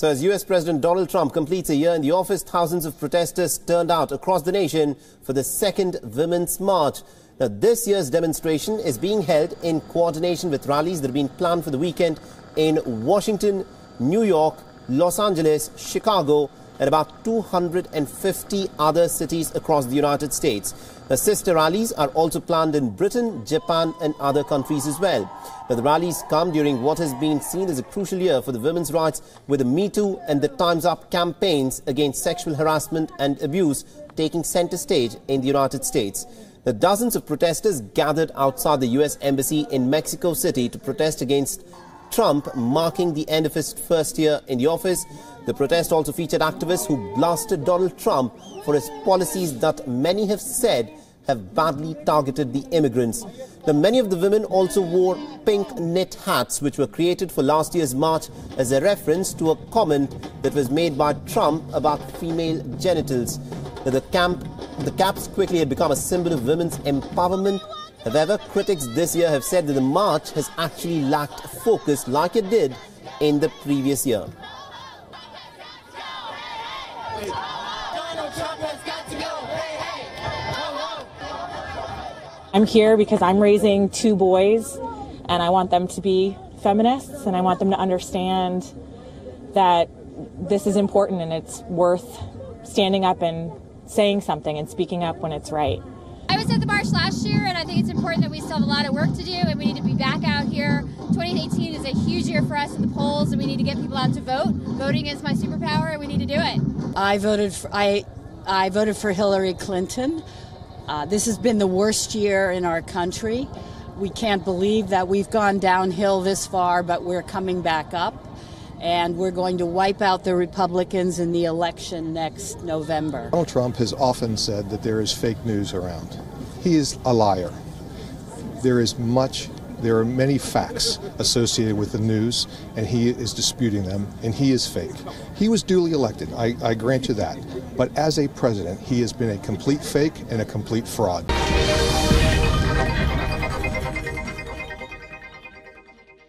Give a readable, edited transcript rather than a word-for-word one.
So as US President Donald Trump completes a year in the office, thousands of protesters turned out across the nation for the second Women's March. Now, this year's demonstration is being held in coordination with rallies that have been planned for the weekend in Washington, New York, Los Angeles, Chicago, and about 250 other cities across the United States. The sister rallies are also planned in Britain, Japan, and other countries as well. Now, the rallies come during what has been seen as a crucial year for the women's rights, with the Me Too and the Time's Up campaigns against sexual harassment and abuse taking center stage in the United States. The dozens of protesters gathered outside the US Embassy in Mexico City to protest against Trump, marking the end of his first year in the office. The protest also featured activists who blasted Donald Trump for his policies that many have said have badly targeted the immigrants. Now, many of the women also wore pink knit hats, which were created for last year's march as a reference to a comment that was made by Trump about female genitals. Now, the caps quickly had become a symbol of women's empowerment. However, critics this year have said that the march has actually lacked focus like it did in the previous year. I'm here because I'm raising two boys, and I want them to be feminists, and I want them to understand that this is important and it's worth standing up and saying something and speaking up when it's right. I was at the march last year, and I think it's important that we still have a lot of work to do, and we need to be back out here. 2018 is a huge year for us in the polls, and we need to get people out to vote. Voting is my superpower, and we need to do it. I voted for Hillary Clinton. This has been the worst year in our country. We can't believe that we've gone downhill this far, but we're coming back up, and we're going to wipe out the Republicans in the election next November. Donald Trump has often said that there is fake news around. He is a liar. There are many facts associated with the news, and he is disputing them, and he is fake. He was duly elected, I grant you that. But as a president, he has been a complete fake and a complete fraud.